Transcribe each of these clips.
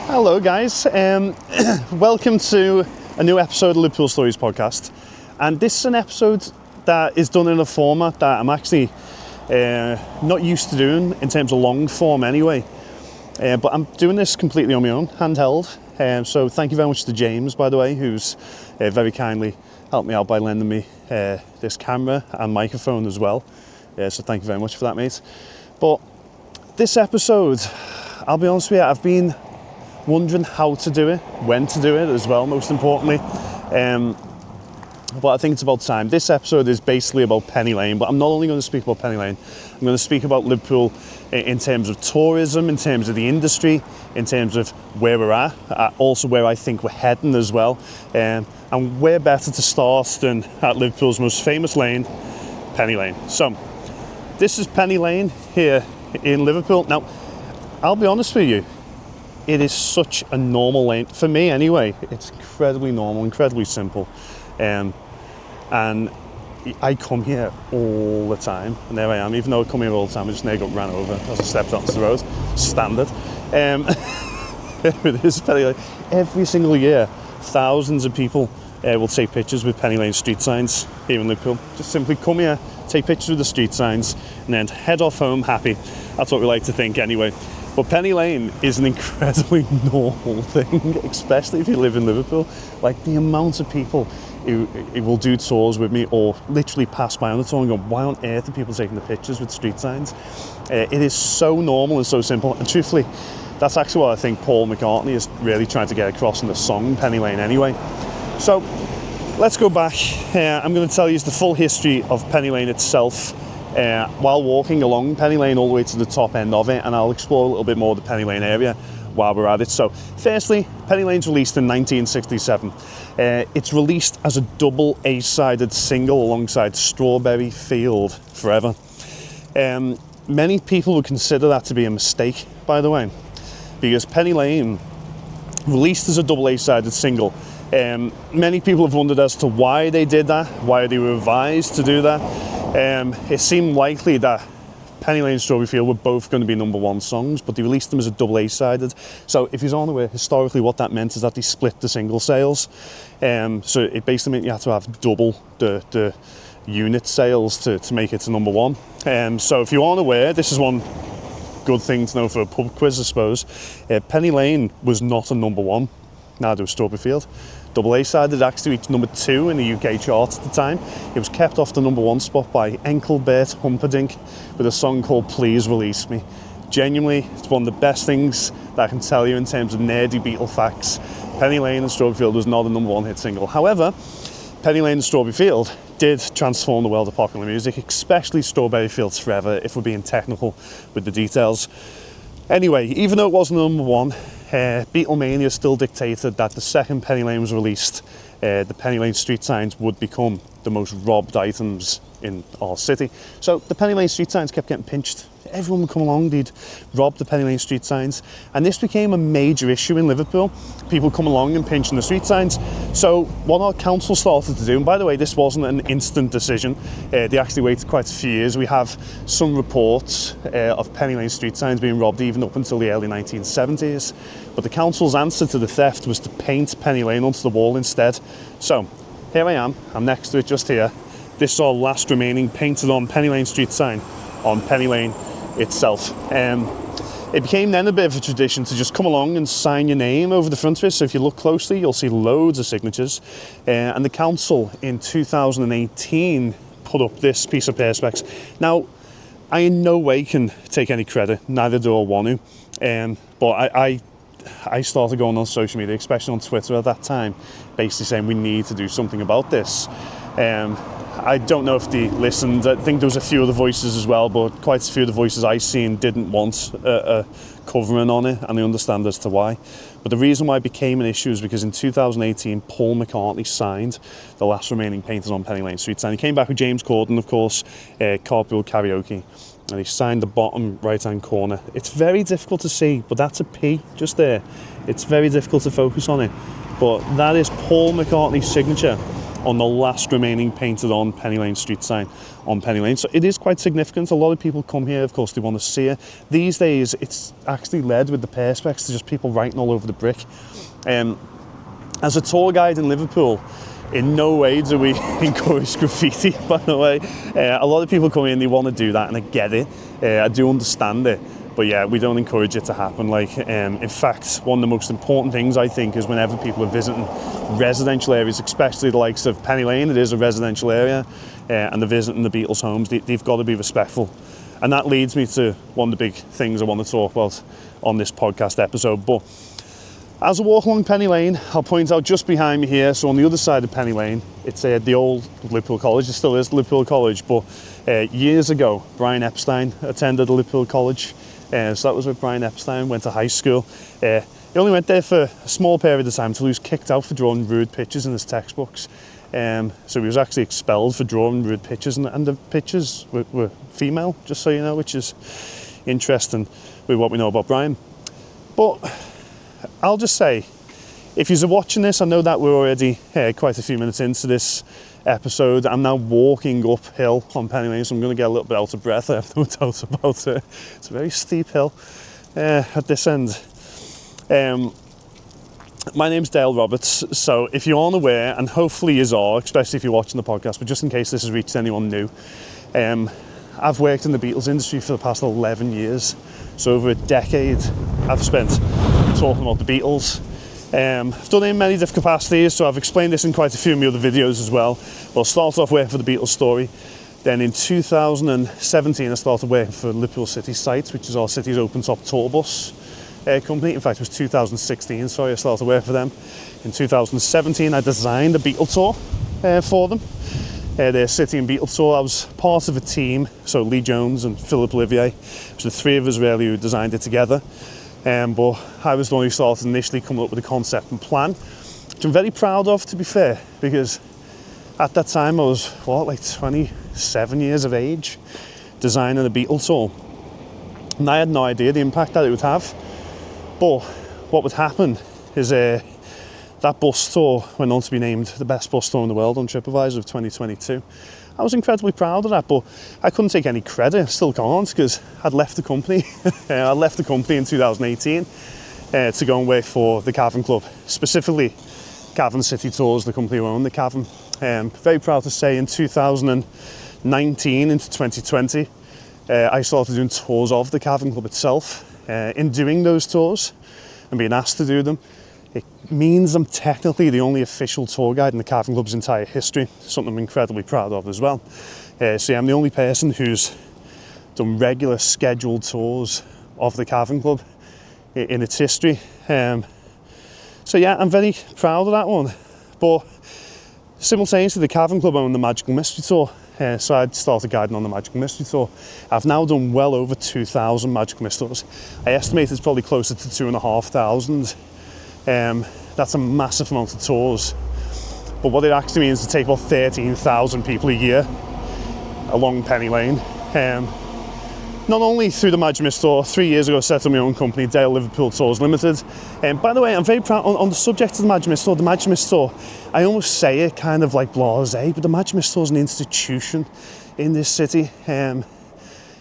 Hello guys, welcome to a new episode of Liverpool Stories podcast, and this is an episode that is done in a format that I'm actually not used to doing in terms of long form anyway, but I'm doing this completely on my own, handheld, so thank you very much to James, by the way, who's very kindly helped me out by lending me this camera and microphone as well, so thank you very much for that, mate. But this episode, I'll be honest with you, I've been wondering how to do it, when to do it as well, most importantly. But I think it's about time. This episode is basically about Penny Lane, but I'm not only going to speak about Penny Lane, I'm going to speak about Liverpool in terms of tourism, in terms of the industry, in terms of where we're at, also where I think we're heading as well. And where better to start than at Liverpool's most famous lane, Penny Lane. So, this is Penny Lane here in Liverpool. Now, I'll be honest with you, it is such a normal lane, for me anyway. It's incredibly normal, incredibly simple. And I come here all the time, and there I am. Even though I come here all the time, I just nearly got ran over as I stepped onto the road. Standard. With this Penny Lane. Every single year, thousands of people will take pictures with Penny Lane street signs here in Liverpool. Just simply come here, take pictures with the street signs, and then head off home happy. That's what we like to think anyway. But Penny Lane is an incredibly normal thing, especially if you live in Liverpool. Like the amount of people who will do tours with me or literally pass by on the tour and go, why on earth are people taking the pictures with street signs? It is so normal and so simple. And truthfully, that's actually what I think Paul McCartney is really trying to get across in the song Penny Lane anyway. So let's go back. I'm going to tell you the full history of Penny Lane itself. While walking along Penny Lane all the way to the top end of it, and I'll explore a little bit more of the Penny Lane area while we're at it. So firstly, Penny Lane's released in 1967. It's released as a double A-sided single alongside Strawberry Field Forever. Many people would consider that to be a mistake, by the way, because Penny Lane, released as a double A-sided single, many people have wondered as to why they did that, why they were advised to do that. It seemed likely that Penny Lane and Strawberry Field were both going to be number one songs, but they released them as a double A-sided. So if you're unaware, historically what that meant is that they split the single sales. So it basically meant you had to have double the unit sales to make it to number one. So if you aren't aware, this is one good thing to know for a pub quiz, I suppose. Penny Lane was not a number one, neither was Strawberry Field. Double A-sided actually reached number 2 in the UK charts at the time. It was kept off the number 1 spot by Engelbert Humperdinck with a song called Please Release Me. Genuinely, it's one of the best things that I can tell you in terms of nerdy Beatle facts. Penny Lane and Strawberry Field was not a number 1 hit single. However, Penny Lane and Strawberry Field did transform the world of popular music, especially Strawberry Fields Forever, if we're being technical with the details. Anyway, even though it wasn't number 1, Beatlemania still dictated that the second Penny Lane was released, the Penny Lane street signs would become the most robbed items in our city. So the Penny Lane street signs kept getting pinched. Everyone would come along, they'd rob the Penny Lane street signs, and this became a major issue in Liverpool. People come along and pinching the street signs. So what our council started to do, and by the way, this wasn't an instant decision, they actually waited quite a few years. We have some reports of Penny Lane street signs being robbed even up until the early 1970s, but the council's answer to the theft was to paint Penny Lane onto the wall instead. So here I am, I'm next to it just here. This is our last remaining painted on Penny Lane street sign on Penny Lane itself. It became then a bit of a tradition to just come along and sign your name over the front of it. So if you look closely, you'll see loads of signatures. And the council in 2018 put up this piece of perspex. Now, I in no way can take any credit, neither do I want to. But I started going on social media, especially on Twitter at that time, basically saying we need to do something about this. I don't know if they listened. I think there was a few other voices as well, but quite a few of the voices I seen didn't want a covering on it, and I understand as to why. But the reason why it became an issue is because in 2018, Paul McCartney signed the last remaining painters on Penny Lane street sign. He came back with James Corden, of course, Carpool Karaoke, and he signed the bottom right-hand corner. It's very difficult to see, but that's a P just there. It's very difficult to focus on it, but that is Paul McCartney's signature on the last remaining painted on Penny Lane street sign on Penny Lane. So it is quite significant. A lot of people come here, of course, they want to see it. These days, it's actually led with the perspex to just people writing all over the brick. As a tour guide in Liverpool, in no way do we encourage graffiti, by the way. A lot of people come in, they want to do that, and I get it. I do understand it. But yeah, we don't encourage it to happen. In fact, one of the most important things, I think, is whenever people are visiting residential areas, especially the likes of Penny Lane, it is a residential area, and they're visiting the Beatles' homes, they've got to be respectful. And that leads me to one of the big things I want to talk about on this podcast episode. But as I walk along Penny Lane, I'll point out just behind me here, so on the other side of Penny Lane, it's the old Liverpool College. It still is Liverpool College, but years ago, Brian Epstein attended Liverpool College. So that was where Brian Epstein went to high school. He only went there for a small period of time until he was kicked out for drawing rude pictures in his textbooks. So he was actually expelled for drawing rude pictures, and the pictures were female, just so you know, which is interesting with what we know about Brian. But I'll just say, if you're watching this, I know that we're already quite a few minutes into this episode. I'm now walking uphill on Penny Lane, so I'm going to get a little bit out of breath. I have no doubt about it. It's a very steep hill at this end. My name's Dale Roberts, so if you aren't aware, and hopefully you are, especially if you're watching the podcast, but just in case this has reached anyone new, I've worked in the Beatles industry for the past 11 years. So over a decade I've spent talking about the Beatles. I've done it in many different capacities, so I've explained this in quite a few of my other videos as well. But I'll start off working for the Beatles story. Then in 2017 I started working for Liverpool City Sites, which is our city's open top tour bus company. In fact, it was 2016, sorry, I started working for them. In 2017 I designed a Beatle tour for them. Their City and Beatle tour. I was part of a team, so Lee Jones and Philip Olivier. It was the three of us really who designed it together. But I was the one who started initially coming up with the concept and plan, which I'm very proud of, to be fair, because at that time I was, 27 years of age, designing a Beatles tour. And I had no idea the impact that it would have. But what would happen is that bus tour went on to be named the best bus tour in the world on TripAdvisor of 2022. I was incredibly proud of that, but I couldn't take any credit. I still can't, because I'd left the company. I left the company in 2018 to go and work for the Cavern Club, specifically Cavern City Tours, the company who owned the Cavern. Very proud to say in 2019 into 2020, I started doing tours of the Cavern Club itself. In doing those tours and being asked to do them, it means I'm technically the only official tour guide in the Cavern Club's entire history, something I'm incredibly proud of as well. So yeah, I'm the only person who's done regular scheduled tours of the Cavern Club in its history. So yeah, I'm very proud of that one. But simultaneously, the Cavern Club owned the Magical Mystery Tour. So I'd started guiding on the Magical Mystery Tour. I've now done well over 2,000 Magical Mystery Tours. I estimate it's probably closer to 2,500. That's a massive amount of tours. But what it actually means is to take about 13,000 people a year along Penny Lane. Not only through the Magic Mist Tour, 3 years ago I set up my own company, Dale Liverpool Tours Limited. By the way, I'm very proud, on the subject of the Magic Mist Tour, I almost say it kind of like blasé, but the Magic Mist Tour is an institution in this city.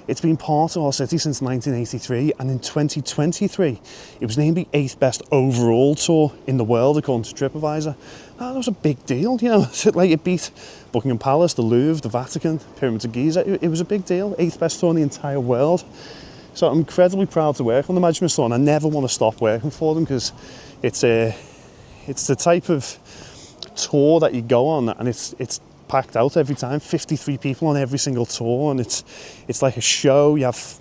It's been part of our city since 1983, and in 2023 it was named the 8th best overall tour in the world according to TripAdvisor. That was a big deal, you know. Like, it beat Buckingham Palace, the Louvre, the Vatican, Pyramids of Giza. It was a big deal, 8th best tour in the entire world. So I'm incredibly tour to work on the Magic Mist Tour, and I never want to stop working for them, because it's the type of tour that you go on, and it's packed out every time, 53 people on every single tour, and it's like a show. You have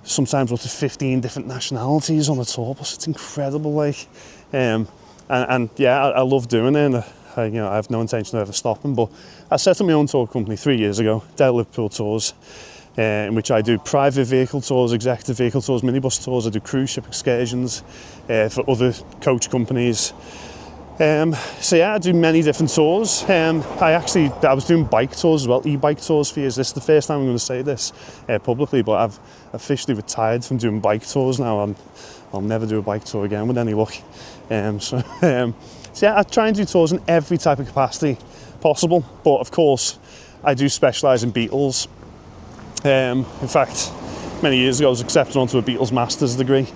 sometimes up to 15 different nationalities on the tour bus. It's incredible, like, and yeah, I love doing it, and I have no intention of ever stopping. But I set up my own tour company 3 years ago, Dale Liverpool Tours, in which I do private vehicle tours, executive vehicle tours, minibus tours. I do cruise ship excursions for other coach companies. So yeah, I do many different tours. I was doing bike tours as well, e-bike tours for years. This is the first time I'm going to say this publicly, but I've officially retired from doing bike tours now, and I'll never do a bike tour again with any luck. So yeah, I try and do tours in every type of capacity possible. But of course, I do specialise in Beatles. In fact, many years ago I was accepted onto a Beatles master's degree.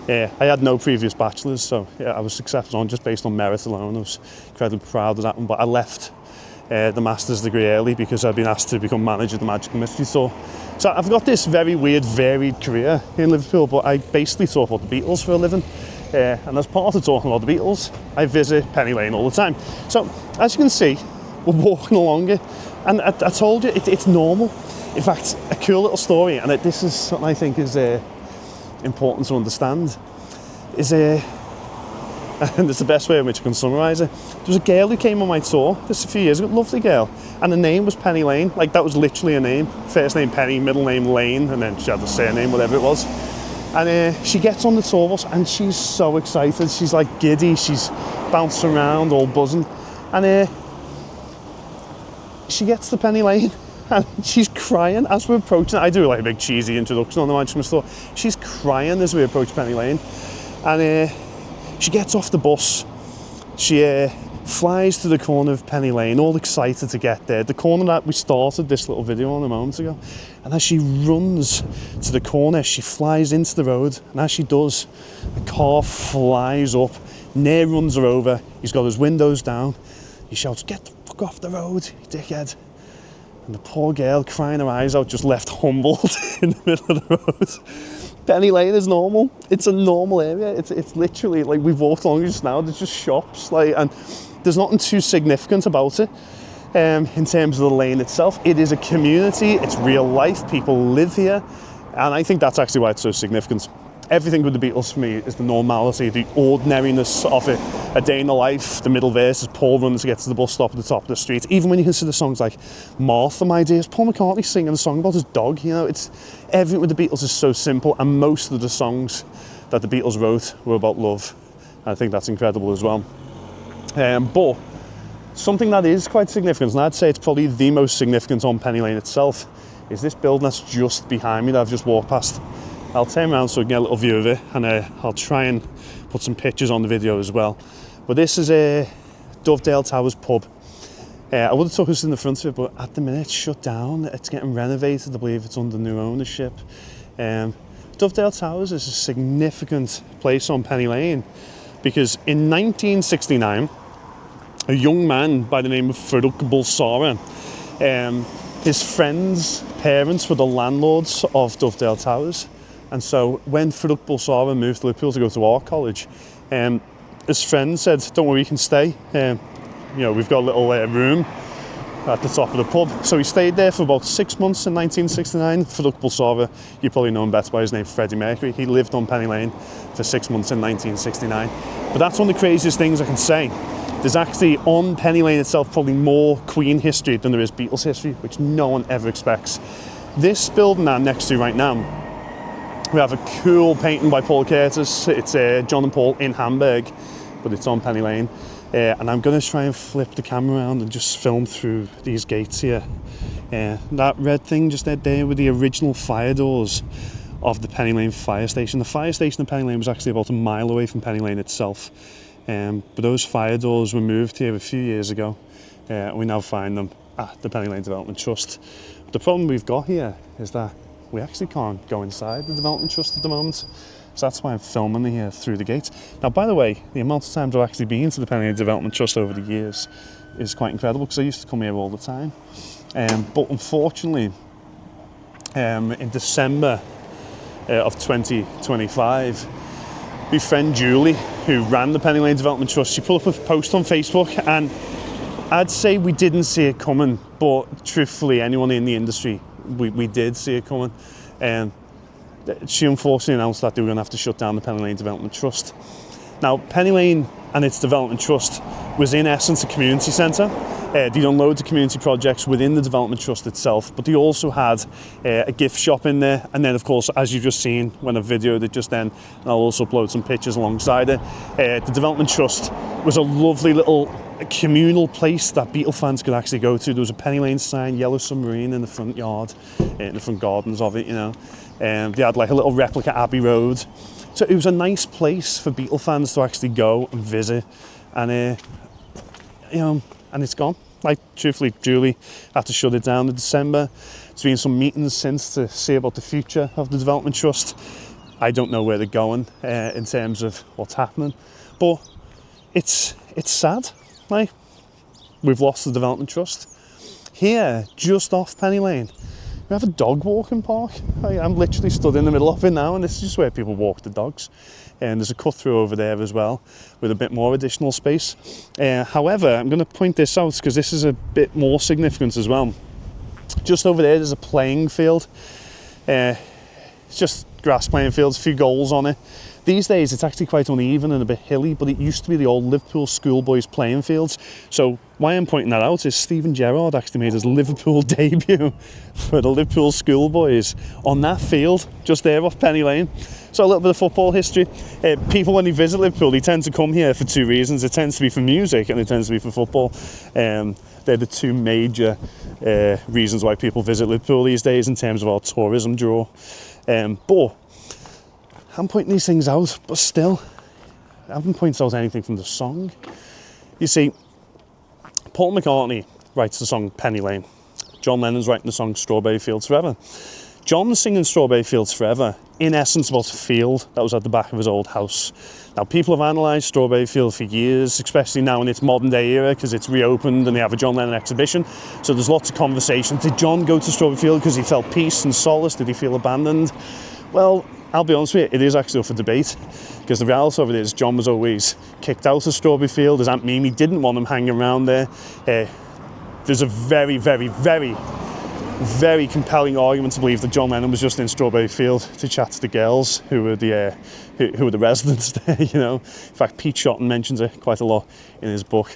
I had no previous bachelor's, so yeah, I was accepted on just based on merit alone. I was incredibly proud of that one, but I left the master's degree early because I'd been asked to become manager of the Magical Mystery Tour. So I've got this very weird, varied career in Liverpool, but I basically talk about the Beatles for a living. And as part of talking about the Beatles, I visit Penny Lane all the time. So as you can see, we're walking along it, and I told you, it's normal. In fact, a cool little story, and this is something I think is important to understand, is and it's the best way in which I can summarise it. There was a girl who came on my tour just a few years ago, lovely girl, and her name was Penny Lane. Like, that was literally her name. First name Penny, middle name Lane, and then she had the surname, whatever it was. And she gets on the tour bus and she's so excited. She's like giddy, she's bouncing around, all buzzing. And she gets to Penny Lane and she's crying as we're approaching it. I do like a big cheesy introduction on the Manchester store. She's crying as we approach Penny Lane. And she gets off the bus. She flies to the corner of Penny Lane, all excited to get there. The corner that we started this little video on a moment ago. And as she runs to the corner, she flies into the road. And as she does, a car flies up. Near runs her over. He's got his windows down. He shouts, "Get the fuck off the road, you dickhead." And the poor girl, crying her eyes out, just left humbled in the middle of the road. Penny Lane is normal. It's a normal area. It's literally, like, we've walked along just now, there's just shops, like, and there's nothing too significant about it in terms of the lane itself. It is a community, it's real life, people live here, and I think that's actually why it's so significant. Everything with the Beatles for me is the normality, the ordinariness of it. A day in the life, the middle verse is Paul running to get to the bus stop at the top of the street. Even when you consider songs like Martha, My Dear, it's Paul McCartney singing a song about his dog. You know, it's everything with the Beatles is so simple, and most of the songs that the Beatles wrote were about love. I think that's incredible as well. But something that is quite significant, and I'd say it's probably the most significant on Penny Lane itself, is this building that's just behind me that I've just walked past. I'll turn around so we can get a little view of it, and I'll try and put some pictures on the video as well. But this is a Dovedale Towers pub. I would have took us in the front of it, but at the minute it's shut down. It's getting renovated. I believe it's under new ownership. Dovedale Towers is a significant place on Penny Lane because in 1969, a young man by the name of Farrukh Bulsara, his friend's parents were the landlords of Dovedale Towers. And so when Farrukh Bulsara moved to Liverpool to go to art college, his friend said, "Don't worry, you can stay. You know, we've got a little room at the top of the pub." So he stayed there for about 6 months in 1969. Farrukh Bulsara, you probably know him better by his name, Freddie Mercury. He lived on Penny Lane for 6 months in 1969. But that's one of the craziest things I can say. There's actually, on Penny Lane itself, probably more Queen history than there is Beatles history, which no one ever expects. This building I'm next to right now, we have a cool painting by Paul Curtis. It's John and Paul in Hamburg, but it's on Penny Lane. And I'm going to try and flip the camera around and just film through these gates here. That red thing just there with the original fire doors of the Penny Lane fire station. The fire station in Penny Lane was actually about a mile away from Penny Lane itself. But those fire doors were moved here a few years ago. We now find them at the Penny Lane Development Trust. But the problem we've got here is that we actually can't go inside the Development Trust at the moment. So that's why I'm filming here through the gate. Now, by the way, the amount of times I've actually been to the Penny Lane Development Trust over the years is quite incredible because I used to come here all the time. But unfortunately, in December of 2025, my friend Julie, who ran the Penny Lane Development Trust, she put up a post on Facebook, and I'd say we didn't see it coming, but truthfully, anyone in the industry, we did see it coming. She unfortunately announced that they were going to have to shut down the Penny Lane Development Trust. Now, Penny Lane and its Development Trust was in essence a community centre. They done loads of community projects within the Development Trust itself, but they also had a gift shop in there. And then, of course, as you've just seen when I videoed it just then, and I'll also upload some pictures alongside it, the Development Trust was a lovely little communal place that Beatle fans could actually go to. There was a Penny Lane sign, Yellow Submarine in the front yard, in the front gardens of it, you know. They had like a little replica Abbey Road. So it was a nice place for Beatle fans to actually go and visit. And, you know, and it's gone. Like, truthfully, Julie had to shut it down in December. There's been some meetings since to see about the future of the Development Trust. I don't know where they're going in terms of what's happening, but it's sad. Like, we've lost the Development Trust. Here, just off Penny Lane, we have a dog walking park. I'm literally stood in the middle of it now, and this is just where people walk the dogs. And there's a cut through over there as well with a bit more additional space. However, I'm going to point this out because this is a bit more significant as well. Just over there's a playing field. It's just grass playing fields, a few goals on it. These days it's actually quite uneven and a bit hilly, but it used to be the old Liverpool schoolboys playing fields. So why I'm pointing that out is Steven Gerrard actually made his Liverpool debut for the Liverpool schoolboys on that field, just there off Penny Lane. So a little bit of football history. People, when they visit Liverpool, they tend to come here for two reasons. It tends to be for music and it tends to be for football. They're the two major reasons why people visit Liverpool these days in terms of our tourism draw. But I'm pointing these things out, but still, I haven't pointed out anything from the song. You see, Paul McCartney writes the song Penny Lane. John Lennon's writing the song Strawberry Fields Forever. John's singing Strawberry Fields Forever, in essence, about a field that was at the back of his old house. Now, people have analysed Strawberry Field for years, especially now in its modern day era, because it's reopened and they have a John Lennon exhibition. So there's lots of conversation. Did John go to Strawberry Field because he felt peace and solace? Did he feel abandoned? Well, I'll be honest with you, it is actually up for debate, because the reality of it is John was always kicked out of Strawberry Field. His Aunt Mimi didn't want him hanging around there. There's a very, very, very, very compelling argument to believe that John Lennon was just in Strawberry Field to chat to the girls who were the residents there. You know, in fact, Pete Shotton mentions it quite a lot in his book.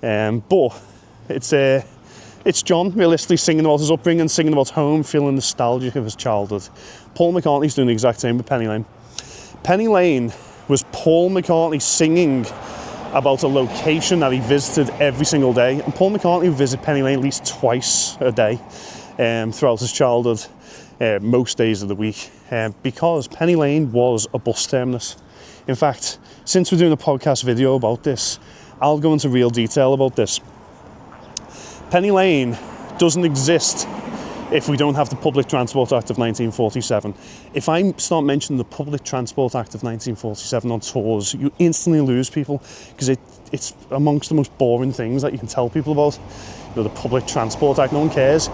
But it's John realistically singing about his upbringing, singing about home, feeling nostalgic of his childhood. Paul McCartney's doing the exact same with Penny Lane. Penny Lane was Paul McCartney singing about a location that he visited every single day. And Paul McCartney would visit Penny Lane at least twice a day throughout his childhood, most days of the week, because Penny Lane was a bus terminus. In fact, since we're doing a podcast video about this, I'll go into real detail about this. Penny Lane doesn't exist if we don't have the Public Transport Act of 1947. If I start mentioning the Public Transport Act of 1947 on tours, you instantly lose people, because it's amongst the most boring things that you can tell people about. You know, the Public Transport Act, no one cares.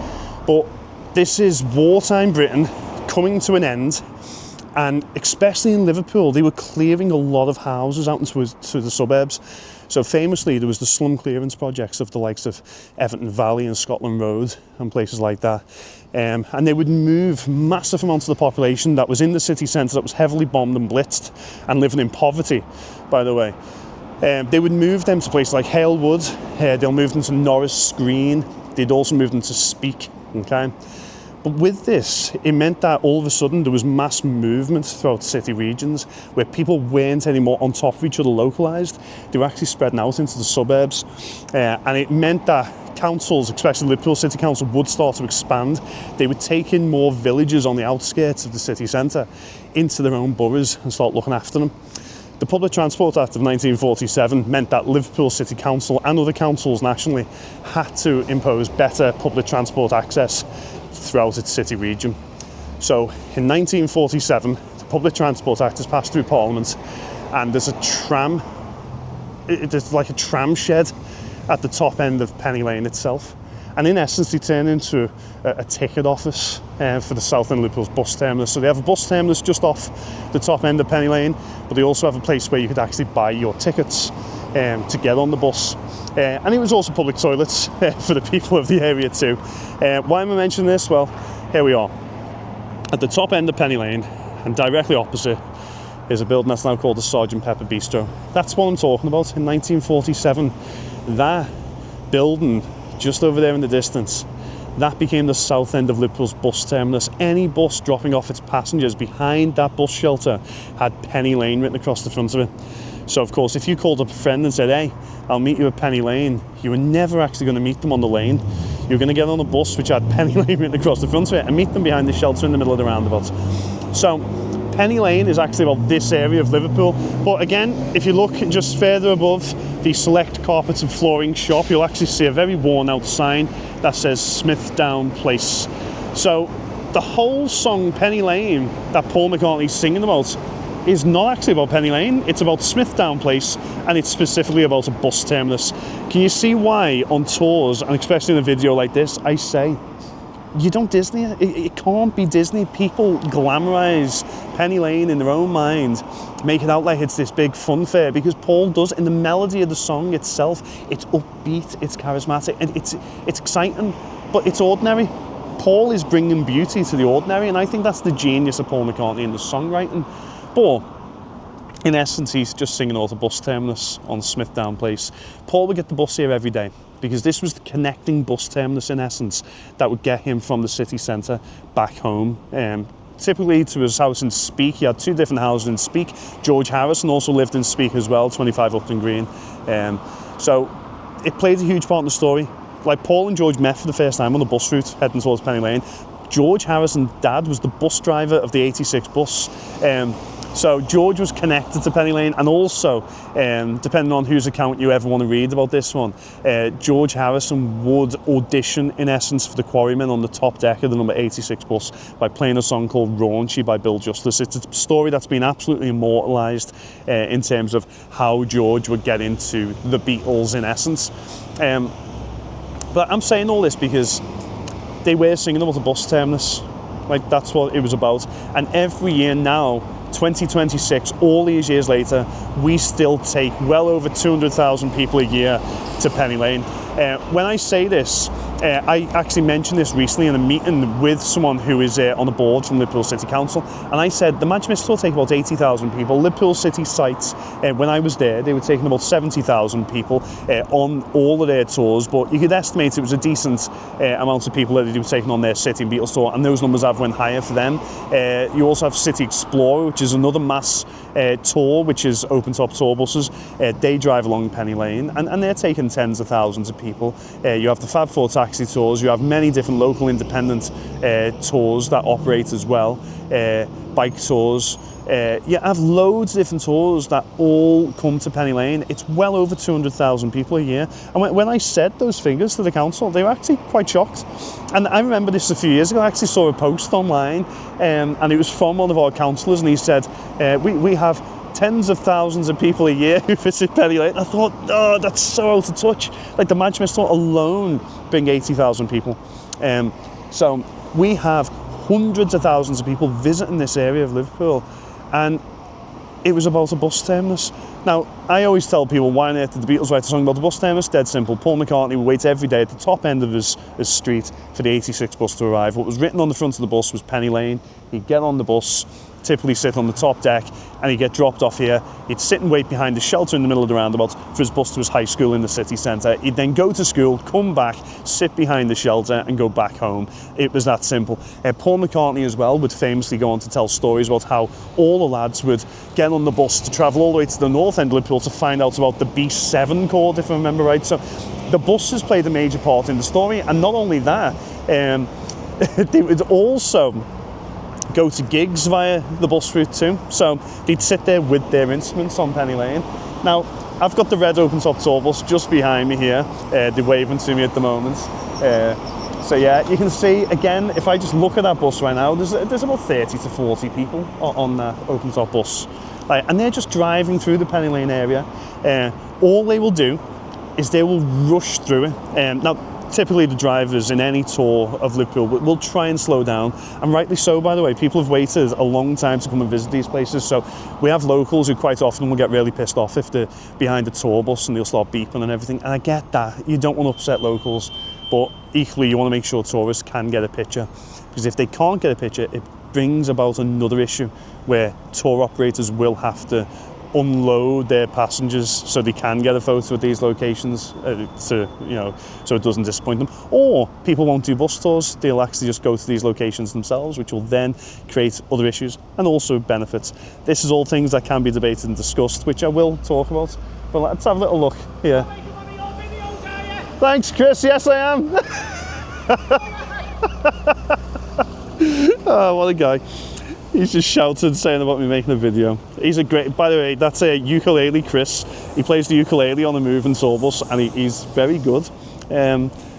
But this is wartime Britain coming to an end, and especially in Liverpool, they were clearing a lot of houses out into the suburbs. So famously, there was the slum clearance projects of the likes of Everton Valley and Scotland Road and places like that. And they would move massive amounts of the population that was in the city centre, that was heavily bombed and blitzed and living in poverty, by the way. They would move them to places like Hale Wood. They'll move them to Norris Green. They'd also move them to Speke, okay? But with this, it meant that all of a sudden there was mass movement throughout city regions where people weren't anymore on top of each other localised. They were actually spreading out into the suburbs. And it meant that councils, especially Liverpool City Council, would start to expand. They would take in more villages on the outskirts of the city centre into their own boroughs and start looking after them. The Public Transport Act of 1947 meant that Liverpool City Council and other councils nationally had to impose better public transport access throughout its city region. So in 1947, the Public Transport Act is passed through Parliament, and there's like a tram shed at the top end of Penny Lane itself. And in essence, they turn into a ticket office for the South End Liverpool's bus terminus. So they have a bus terminus just off the top end of Penny Lane, but they also have a place where you could actually buy your tickets to get on the bus. And it was also public toilets for the people of the area too. Why am I mentioning this? Well, here we are. At the top end of Penny Lane, and directly opposite, is a building that's now called the Sgt. Pepper Bistro. That's what I'm talking about. In 1947, that building, just over there in the distance, that became the south end of Liverpool's bus terminus. Any bus dropping off its passengers behind that bus shelter had Penny Lane written across the front of it. So of course, if you called up a friend and said, hey, I'll meet you at Penny Lane, you were never actually going to meet them on the lane. You were going to get on a bus which had Penny Lane written across the front of it and meet them behind the shelter in the middle of the roundabout. So Penny Lane is actually about this area of Liverpool. But again, if you look just further above, the Select Carpets and Flooring shop, you'll actually see a very worn out sign that says Smithdown Place. So the whole song Penny Lane that Paul McCartney's singing about is not actually about Penny Lane, it's about Smithdown Place, and it's specifically about a bus terminus. Can you see why on tours, and especially in a video like this, I say, you don't Disney it. It can't be Disney. People glamorise Penny Lane in their own mind, make it out like it's this big fun fair, because Paul does. In the melody of the song itself, it's upbeat, it's charismatic, and it's exciting, but it's ordinary. Paul is bringing beauty to the ordinary, and I think that's the genius of Paul McCartney in the songwriting. But in essence, he's just singing out a bus terminus on Smithdown Place. Paul would get the bus here every day, because this was the connecting bus terminus in essence that would get him from the city centre back home. Typically to his house in Speke. He had two different houses in Speke. George Harrison also lived in Speke as well, 25 Upton Green. So it played a huge part in the story. Like, Paul and George met for the first time on the bus route heading towards Penny Lane. George Harrison's dad was the bus driver of the 86 bus. So George was connected to Penny Lane, and also, depending on whose account you ever want to read about this one, George Harrison would audition, in essence, for the Quarrymen on the top deck of the number 86 bus by playing a song called Raunchy by Bill Justice. It's a story that's been absolutely immortalised in terms of how George would get into the Beatles, in essence. But I'm saying all this because they were singing about a bus terminus. Like, that's what it was about. And every year now, 2026, all these years later, we still take well over 200,000 people a year to Penny Lane. When I say this, I actually mentioned this recently in a meeting with someone who is on the board from Liverpool City Council, and I said the Manchester tour take about 80,000 people. Liverpool City sites, when I was there, they were taking about 70,000 people on all of their tours, but you could estimate it was a decent amount of people that they were taking on their City and Beatles tour, and those numbers have went higher for them. You also have City Explorer, which is another mass tour, which is open-top tour buses. They drive along Penny Lane, and they're taking tens of thousands of people. You have the Fab Four taxi tours. You have many different local independent tours that operate as well. Bike tours. You have loads of different tours that all come to Penny Lane. It's well over 200,000 people a year. And when I said those figures to the council, they were actually quite shocked. And I remember this a few years ago. I actually saw a post online, and it was from one of our councillors, and he said, we have tens of thousands of people a year who visit Penny Lane. I thought, oh, that's so out of touch. Like, the Manchester alone bring 80,000 people. So we have hundreds of thousands of people visiting this area of Liverpool, and it was about a bus terminus. Now, I always tell people, why on earth did the Beatles write a song about the bus terminus? Dead simple. Paul McCartney would wait every day at the top end of his street for the 86 bus to arrive. What was written on the front of the bus was Penny Lane. He'd get on the bus, typically sit on the top deck, and he'd get dropped off here. He'd sit and wait behind the shelter in the middle of the roundabout for his bus to his high school in the city centre. He'd then go to school, come back, sit behind the shelter, and go back home. It was that simple. Paul McCartney as well would famously go on to tell stories about how all the lads would get on the bus to travel all the way to the north end of Liverpool to find out about the B7 chord, if I remember right. So the bus has played a major part in the story, and not only that, they would also go to gigs via the bus route too. So they'd sit there with their instruments on Penny Lane. Now, I've got the red open-top tour bus just behind me here. They're waving to me at the moment. So yeah, you can see, again, if I just look at that bus right now, there's about 30 to 40 people on that open-top bus. And they're just driving through the Penny Lane area. All they will do is they will rush through it. Now, typically the drivers in any tour of Liverpool will try and slow down, and rightly so, by the way. People have waited a long time to come and visit these places, so we have locals who quite often will get really pissed off if they're behind a tour bus and they'll start beeping and everything, and I get that. You don't want to upset locals, but equally you want to make sure tourists can get a picture, because if they can't get a picture, it brings about another issue where tour operators will have to unload their passengers so they can get a photo at these locations so it doesn't disappoint them. Or people won't do bus tours, they'll actually just go to these locations themselves, which will then create other issues and also benefits. This is all things that can be debated and discussed, which I will talk about. But let's have a little look here. Thanks, Chris. Yes, I am. Oh, what a guy. He's just shouted saying about me making a video. He's a great, by the way, that's a ukulele Chris. He plays the ukulele on the moving tour bus, and he's very good.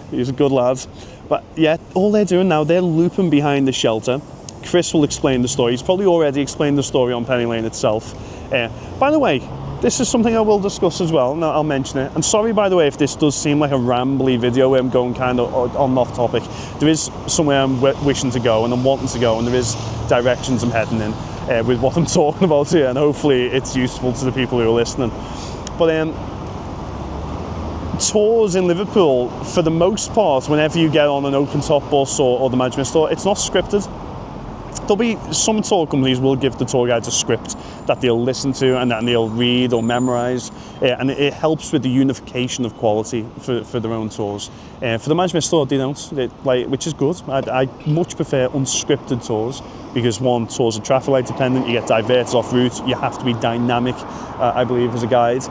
He's a good lad. But yeah, all they're doing now, they're looping behind the shelter. Chris will explain the story. He's probably already explained the story on Penny Lane itself. By the way, this is something I will discuss as well, and I'll mention it. And sorry, by the way, if this does seem like a rambly video where I'm going kind of on off topic. There is somewhere I'm wishing to go, and I'm wanting to go, and there is directions I'm heading in with what I'm talking about here, and hopefully it's useful to the people who are listening. But tours in Liverpool, for the most part, whenever you get on an open-top bus or the Management Store, it's not scripted. There'll be some tour companies will give the tour guides a script that they'll listen to and that they'll read or memorise, and it helps with the unification of quality for their own tours. For the Management Store, they don't, which is good. I much prefer unscripted tours because one, tours are traffic light dependent, you get diverted off route, you have to be dynamic, I believe, as a guide.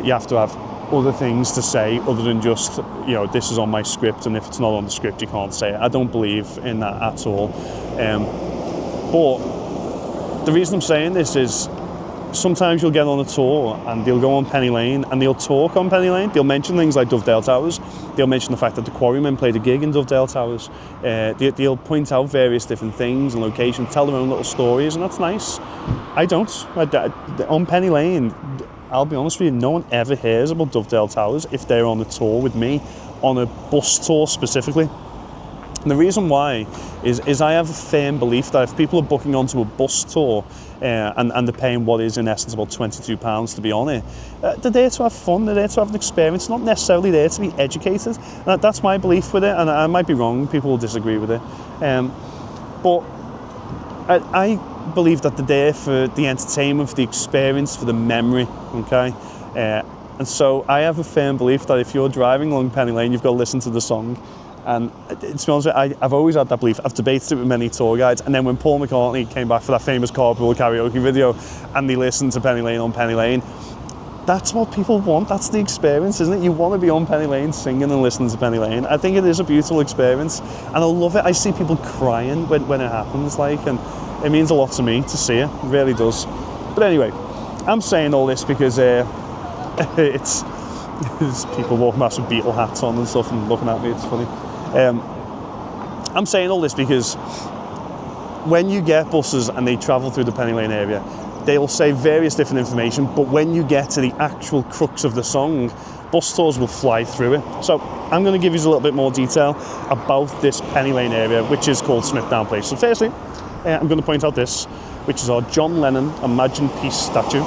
You have to have other things to say other than just, you know, this is on my script, and if it's not on the script you can't say it. I don't believe in that at all. But the reason I'm saying this is sometimes you'll get on a tour and they'll go on Penny Lane and they'll talk on Penny Lane. They'll mention things like Dovedale Towers. They'll mention the fact that the Quarrymen played a gig in Dovedale Towers. They'll point out various different things and locations, tell their own little stories, and that's nice. I don't. On Penny Lane, I'll be honest with you, no one ever hears about Dovedale Towers if they're on a tour with me, on a bus tour specifically. And the reason why is I have a firm belief that if people are booking onto a bus tour and they're paying what is in essence about £22 to be on it, they're there to have fun, they're there to have an experience, not necessarily there to be educated. And that's my belief with it, and I might be wrong, people will disagree with it. But I believe that they're there for the entertainment, for the experience, for the memory, okay? And so I have a firm belief that if you're driving along Penny Lane, you've got to listen to the song. And to be honest with you, I've always had that belief. I've debated it with many tour guides, and then when Paul McCartney came back for that famous carpool karaoke video and they listened to Penny Lane on Penny Lane, that's what people want. That's the experience, isn't it? You want to be on Penny Lane singing and listening to Penny Lane. I think it is a beautiful experience, and I love it. I see people crying when it happens, and it means a lot to me to see it. It really does. But anyway, I'm saying all this because it's people walking past with Beatles hats on and stuff and looking at me. It's funny. I'm saying all this because when you get buses and they travel through the Penny Lane area, they'll say various different information, but when you get to the actual crux of the song, bus tours will fly through it. So I'm going to give you a little bit more detail about this Penny Lane area, which is called Smithdown Place. So firstly, I'm going to point out this, which is our John Lennon Imagine Peace statue.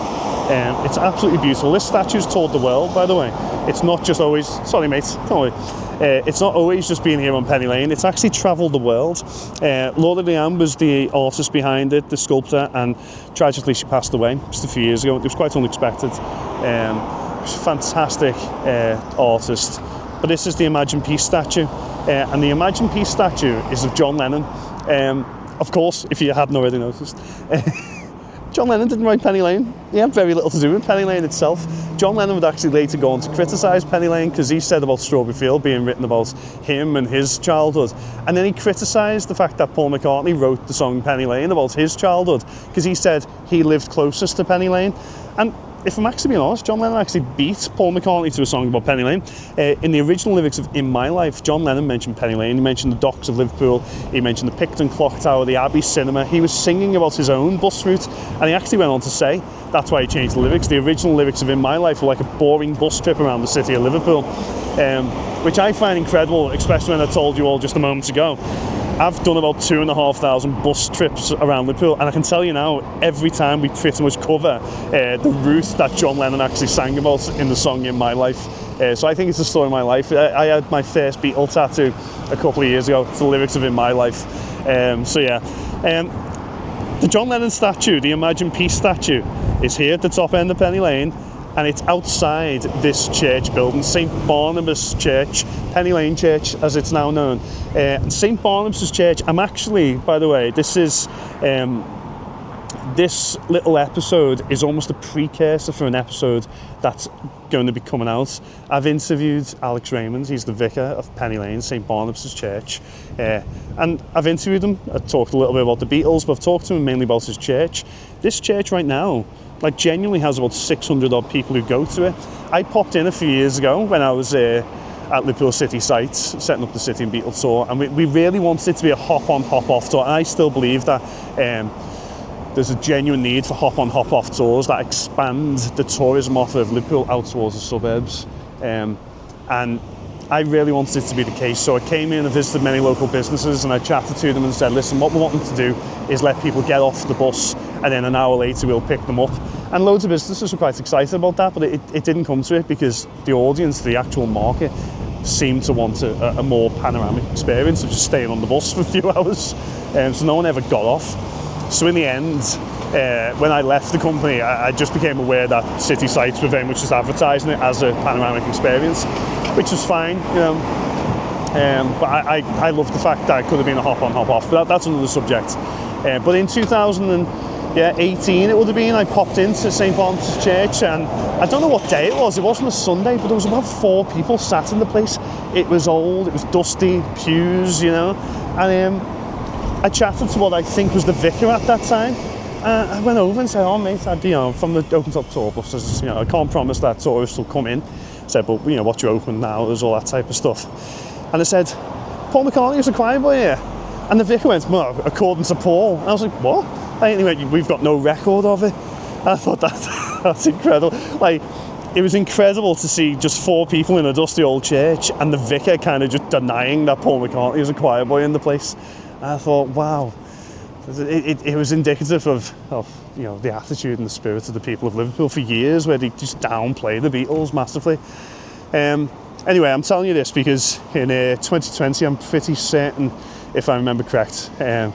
It's absolutely beautiful. This statue's toured the world, by the way. It's not just always, sorry mate, don't worry. It's not always just being here on Penny Lane, it's actually travelled the world. Laura Leanne was the artist behind it, the sculptor, and tragically she passed away just a few years ago. It was quite unexpected. She's a fantastic artist. But this is the Imagine Peace statue, and the Imagine Peace statue is of John Lennon. Of course, if you hadn't already noticed. John Lennon didn't write Penny Lane. He had very little to do with Penny Lane itself. John Lennon would actually later go on to criticise Penny Lane because he said about Strawberry Field being written about him and his childhood. And then he criticised the fact that Paul McCartney wrote the song Penny Lane about his childhood because he said he lived closest to Penny Lane. And if I'm actually being honest, John Lennon actually beat Paul McCartney to a song about Penny Lane. In the original lyrics of In My Life, John Lennon mentioned Penny Lane, he mentioned the docks of Liverpool, he mentioned the Picton Clock Tower, the Abbey Cinema. He was singing about his own bus route, and he actually went on to say that's why he changed the lyrics. The original lyrics of In My Life were like a boring bus trip around the city of Liverpool, which I find incredible, especially when I told you all just a moment ago. I've done about 2,500 bus trips around Liverpool, and I can tell you now, every time we pretty much cover the route that John Lennon actually sang about in the song In My Life. So I think it's the story of my life. I had my first Beatles tattoo a couple of years ago. It's the lyrics of In My Life. So yeah. The John Lennon statue, the Imagine Peace statue, is here at the top end of Penny Lane, and it's outside this church building, St Barnabas Church, Penny Lane Church as it's now known. St Barnabas Church, I'm actually, by the way, this is this little episode is almost a precursor for an episode that's going to be coming out. I've interviewed Alex Raymond, he's the vicar of Penny Lane, St Barnabas' Church, and I've interviewed him. I talked a little bit about the Beatles, but I've talked to him mainly about his church. This church right now, like, genuinely has about 600 odd people who go to it. I popped in a few years ago when I was at Liverpool City sites, setting up the City and Beatles tour, and we really wanted it to be a hop-on, hop-off tour, and I still believe that there's a genuine need for hop-on, hop-off tours that expand the tourism offer of Liverpool out towards the suburbs, and I really wanted it to be the case. So I came in and visited many local businesses, and I chatted to them and said, listen, what we want them to do is let people get off the bus, and then an hour later we'll pick them up. And loads of businesses were quite excited about that, but it didn't come to it because the audience, the actual market, seemed to want a more panoramic experience of just staying on the bus for a few hours, so no one ever got off. So in the end, when I left the company, I just became aware that city sites were very much just advertising it as a panoramic experience, which was fine, you know. But I love the fact that it could have been a hop-on, hop-off, but that's another subject. But in 2018, it would have been, I popped into St Barnabas' Church, and I don't know what day it was. It wasn't a Sunday, but there was about 4 people sat in the place. It was old, it was dusty, pews, you know, and I chatted to what I think was the vicar at that time. I went over and said, oh mate, from the open top tour buses, you know, I can't promise that tourists will come in. I said, but you know, what's your open hours, all that type of stuff. And I said, Paul McCartney was a choir boy here. And the vicar went, well, according to Paul. And I was like, what? Anyway, we've got no record of it. I thought that's incredible. Like, it was incredible to see just 4 people in a dusty old church and the vicar kind of just denying that Paul McCartney was a choir boy in the place. I thought, wow, it was indicative of you know, the attitude and the spirit of the people of Liverpool for years, where they just downplay the Beatles massively. Anyway, I'm telling you this because in 2020, I'm pretty certain, if I remember correct, I'm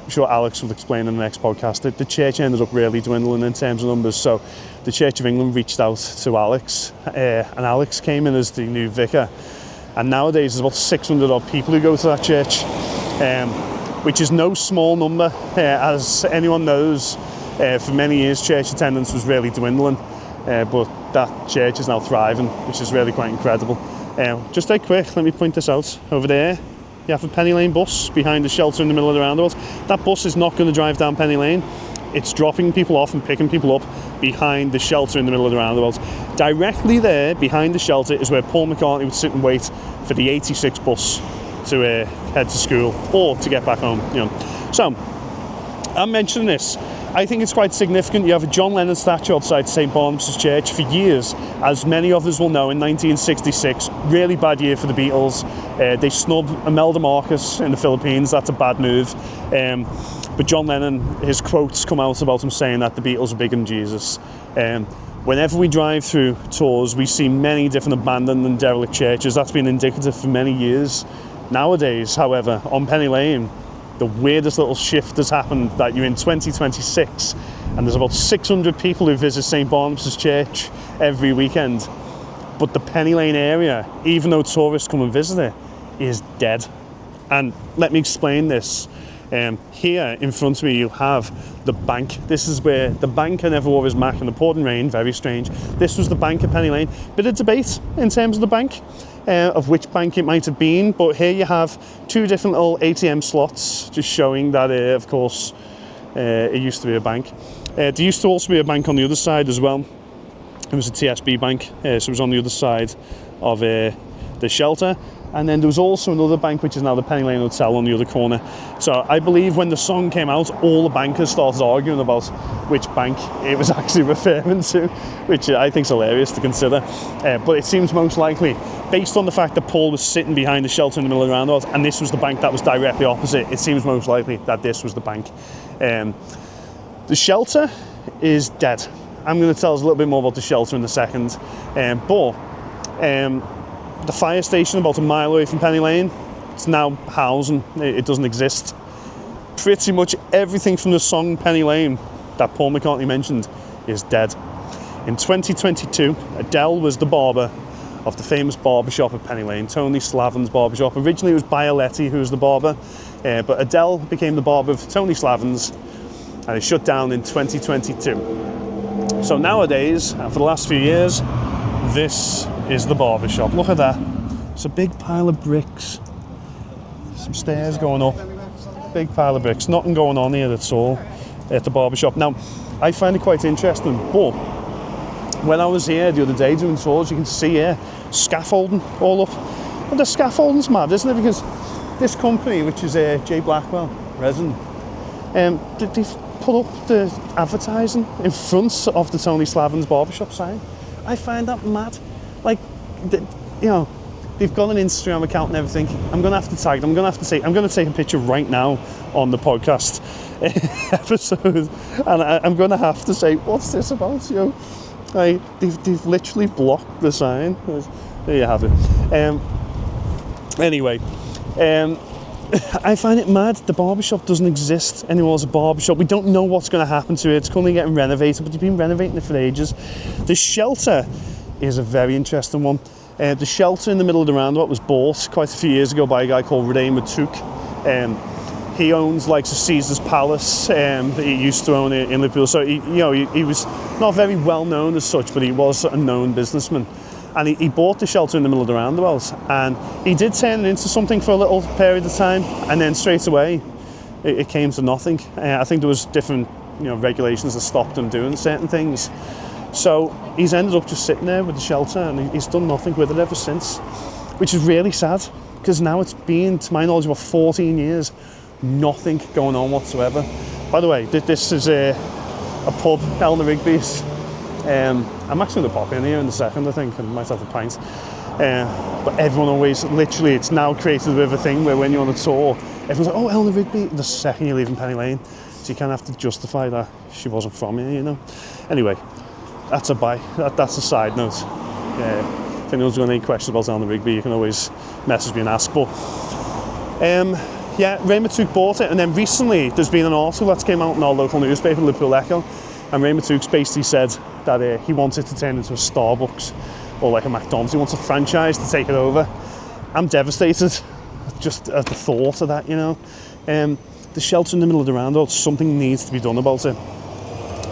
sure Alex will explain in the next podcast, that the church ended up really dwindling in terms of numbers. So the Church of England reached out to Alex, and Alex came in as the new vicar. And nowadays, there's about 600 odd people who go to that church. Which is no small number, as anyone knows. For many years, church attendance was really dwindling, but that church is now thriving, which is really quite incredible. Just a quick, let me point this out. Over there, you have a Penny Lane bus behind the shelter in the middle of the roundabout. That bus is not going to drive down Penny Lane. It's dropping people off and picking people up behind the shelter in the middle of the roundabout. Directly there, behind the shelter, is where Paul McCartney would sit and wait for the 86 bus to head to school or to get back home, you know. So, I'm mentioning this. I think it's quite significant. You have a John Lennon statue outside St Barnabas' Church for years. As many of us will know, in 1966, really bad year for the Beatles. They snub Imelda Marcos in the Philippines. That's a bad move. But John Lennon, his quotes come out about him saying that the Beatles are bigger than Jesus. Whenever we drive through tours, we see many different abandoned and derelict churches. That's been indicative for many years. Nowadays, however, on Penny Lane, the weirdest little shift has happened that you're in 2026 and there's about 600 people who visit St Barnabas' Church every weekend. But the Penny Lane area, even though tourists come and visit it, is dead. And let me explain this. Here in front of me you have the bank. This is where the banker never wore his Mac in the pouring rain, very strange. This was the bank at Penny Lane. Bit of debate in terms of the bank, of which bank it might have been, but here you have 2 different little ATM slots, just showing that of course it used to be a bank. There used to also be a bank on the other side as well. It was a TSB bank, so it was on the other side of the shelter. And then there was also another bank, which is now the Penny Lane Hotel on the other corner. So I believe when the song came out, all the bankers started arguing about which bank it was actually referring to, which I think is hilarious to consider. But it seems most likely, based on the fact that Paul was sitting behind the shelter in the middle of the roundabout, and this was the bank that was directly opposite, it seems most likely that this was the bank. The shelter is dead. I'm going to tell us a little bit more about the shelter in a second. The fire station about a mile away from Penny Lane, it's now housing, it doesn't exist. Pretty much everything from the song Penny Lane that Paul McCartney mentioned is dead. In 2022, Adele was the barber of the famous barbershop at Penny Lane, Tony Slavin's barbershop. Originally it was Bioletti who was the barber, but Adele became the barber of Tony Slavin's, and it shut down in 2022. So nowadays, and for the last few years, this is the barbershop. Look at that. It's a big pile of bricks. Some stairs going up. Big pile of bricks. Nothing going on here at all at the barbershop. Now, I find it quite interesting, but when I was here the other day doing tours, you can see here scaffolding all up. But the scaffolding's mad, isn't it? Because this company, which is J. Blackwell Resin, they've put up the advertising in front of the Tony Slavin's barbershop sign. I find that mad. Like, they've got an Instagram account and everything. I'm going to have to tag them. I'm going to take a picture right now on the podcast episode, and I'm going to have to say, what's this about, Like, they've literally blocked the sign. There you have it. Anyway, I find it mad. The barbershop doesn't exist anymore as a barbershop. We don't know what's going to happen to it. It's currently getting renovated, but they've been renovating it for ages. The shelter is a very interesting one. The shelter in the middle of the roundabout was bought quite a few years ago by a guy called Lane Liverpool. He owns like Caesar's Palace. He used to own it in Liverpool. So he was not very well known as such, but he was a known businessman. And he bought the shelter in the middle of the roundabout, and he did turn it into something for a little period of time, and then straight away it came to nothing. I think there was different regulations that stopped him doing certain things. So he's ended up just sitting there with the shelter, and he's done nothing with it ever since, which is really sad, because now it's been, to my knowledge, about 14 years, nothing going on whatsoever. By the way, this is a pub, Eleanor Rigby's. I'm actually going to pop in here in a second, I think, and might have a pint. But everyone always, literally, it's now created a bit of a thing where when you're on a tour, everyone's like, oh, Eleanor Rigby, the second you leave in Penny Lane. So you kind of have to justify that she wasn't from here, Anyway, that's a buy. That's a side note. If anyone's got any questions about Eleanor Rigby, you can always message me and ask. But Ray Matuk bought it, and then recently there's been an article that came out in our local newspaper, Liverpool Echo, and Ray Matuk's basically said that he wanted to turn into a Starbucks or like a McDonald's. He wants a franchise to take it over. I'm devastated just at the thought of that, The shelter in the middle of the roundabout, something needs to be done about it,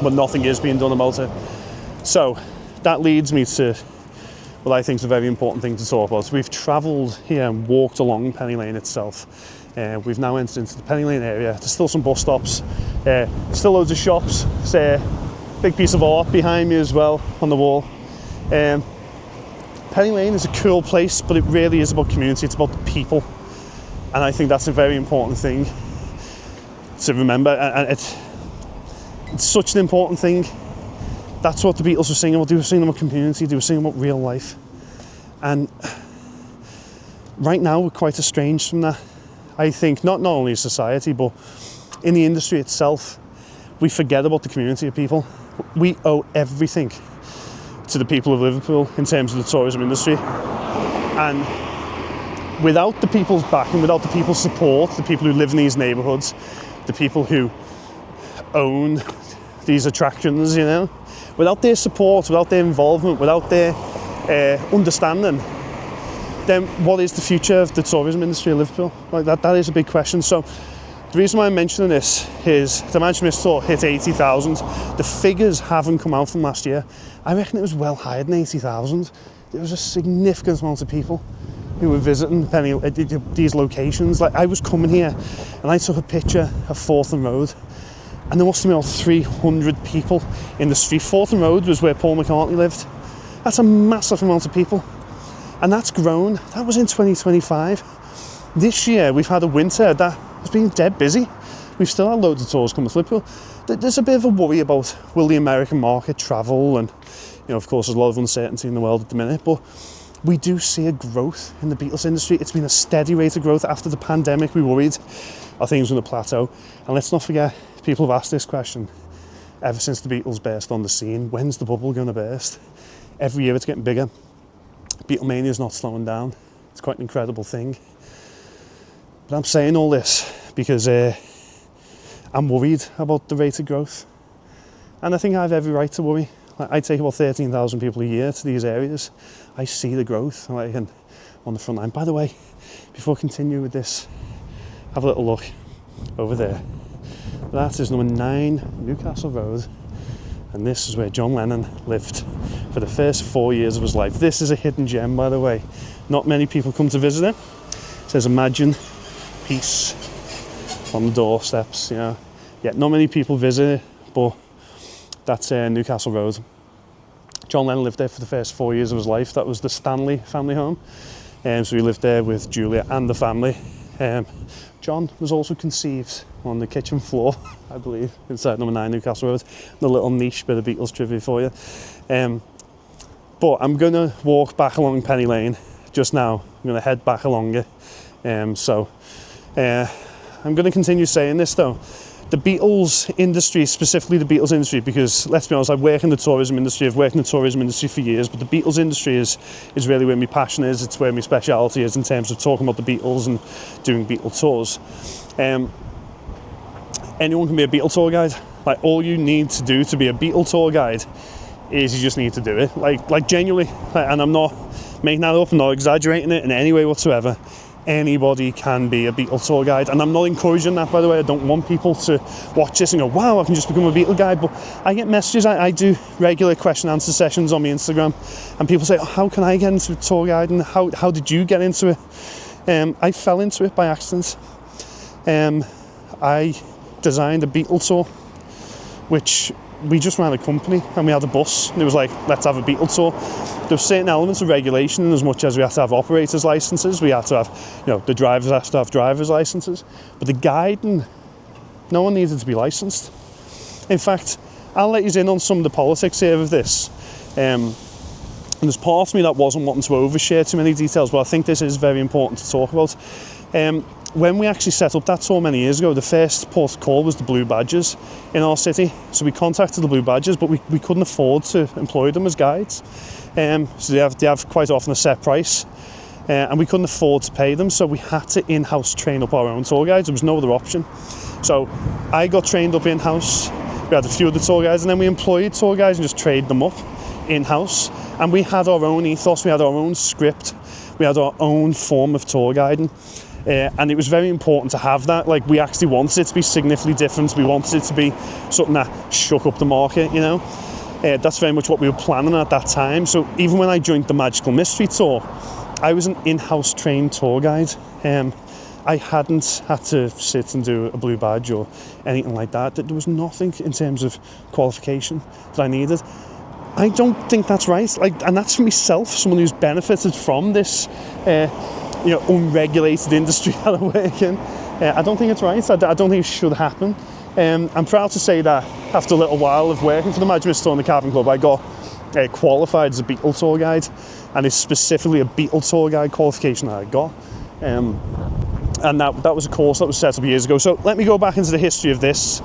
but nothing is being done about it. So that leads me to what I think is a very important thing to talk about. So we've travelled here and walked along Penny Lane itself. We've now entered into the Penny Lane area. There's still some bus stops, still loads of shops. There's a big piece of art behind me as well on the wall. Penny Lane is a cool place, but it really is about community. It's about the people, and I think that's a very important thing to remember. And it's such an important thing. That's what the Beatles were singing about. They were singing about community. They were singing about real life. And right now we're quite estranged from that. I think not only as society, but in the industry itself, we forget about the community of people. We owe everything to the people of Liverpool in terms of the tourism industry. And without the people's backing, without the people's support, the people who live in these neighbourhoods, the people who own these attractions, without their support, without their involvement, without their understanding, then what is the future of the tourism industry of Liverpool? Like that is a big question. So the reason why I'm mentioning this is the Manchester Mist Tour hit 80,000. The figures haven't come out from last year. I reckon it was well higher than 80,000. There was a significant amount of people who were visiting these locations. Like, I was coming here and I took a picture of Fortham Road, and there must have been about 300 people in the street. Fortham Road was where Paul McCartney lived. That's a massive amount of people. And that's grown. That was in 2025. This year we've had a winter that has been dead busy. We've still had loads of tours coming to Liverpool. There's a bit of a worry about will the American market travel, and of course there's a lot of uncertainty in the world at the minute, but we do see a growth in the Beatles industry. It's been a steady rate of growth. After the pandemic we worried are things going to plateau, and let's not forget, people have asked this question ever since the Beatles burst on the scene: when's the bubble going to burst? Every year it's getting bigger. Beatlemania is not slowing down. It's quite an incredible thing. But I'm saying all this because I'm worried about the rate of growth. And I think I have every right to worry. I take about 13,000 people a year to these areas. I see the growth on the front line. By the way, before I continue with this, have a little look over there. That is number 9 Newcastle Road, and this is where John Lennon lived for the first 4 years of his life. This is a hidden gem, by the way. Not many people come to visit it. It says imagine peace on the doorsteps, you know. Yeah, not many people visit it, but that's Newcastle Road. John Lennon lived there for the first 4 years of his life. That was the Stanley family home. So he lived there with Julia and the family. John was also conceived on the kitchen floor, I believe, inside number 9 Newcastle Road. The little niche bit of Beatles trivia for you. But I'm going to walk back along Penny Lane just now. I'm going to head back along it. I'm going to continue saying this though. The Beatles industry, specifically the Beatles industry, because let's be honest, I work in the tourism industry, I've worked in the tourism industry for years, but the Beatles industry is really where my passion is, it's where my speciality is in terms of talking about the Beatles and doing Beatle tours. Anyone can be a Beatle tour guide. Like, all you need to do to be a Beatle tour guide is you just need to do it. Like genuinely, and I'm not making that up, I'm not exaggerating it in any way whatsoever. Anybody can be a Beatle tour guide, and I'm not encouraging that, by the way. I don't want people to watch this and go, wow, I can just become a Beatle guide. But I get messages, I do regular question answer sessions on my Instagram, and people say, oh, how can I get into tour guiding? How did you get into it? I fell into it by accident. I designed a Beatle tour, which we just ran a company, and we had a bus, and it was like, let's have a Beatle tour. There were certain elements of regulation, as much as we had to have operators' licenses, we had to have, you know, the drivers have to have driver's licenses, but the guiding, no one needed to be licensed. In fact, I'll let you in on some of the politics here of this. And there's part of me that wasn't wanting to overshare too many details, but I think this is very important to talk about. When we actually set up that tour many years ago, the first port of call was the Blue Badgers in our city. So we contacted the Blue Badgers, but we couldn't afford to employ them as guides. So they have quite often a set price, and we couldn't afford to pay them, so we had to in-house train up our own tour guides. There was no other option. So I got trained up in-house, we had a few other tour guides, and then we employed tour guides and just trained them up in-house. And we had our own ethos, we had our own script, we had our own form of tour guiding. And it was very important to have that. Like, we actually wanted it to be significantly different. We wanted it to be something that shook up the market, you know. That's very much what we were planning at that time. So even when I joined the Magical Mystery Tour, I was an in-house trained tour guide. I hadn't had to sit and do a blue badge or anything like that. There was nothing in terms of qualification that I needed. I don't think that's right. And that's for myself, someone who's benefited from this unregulated industry that I work in. I don't think it's right. I don't think it should happen. I'm proud to say that after a little while of working for the Magic Mystery Tour and the Cavern Club, I got qualified as a Beatle tour guide, and it's specifically a Beatle tour guide qualification that I got. And that was a course that was set up years ago. So let me go back into the history of this,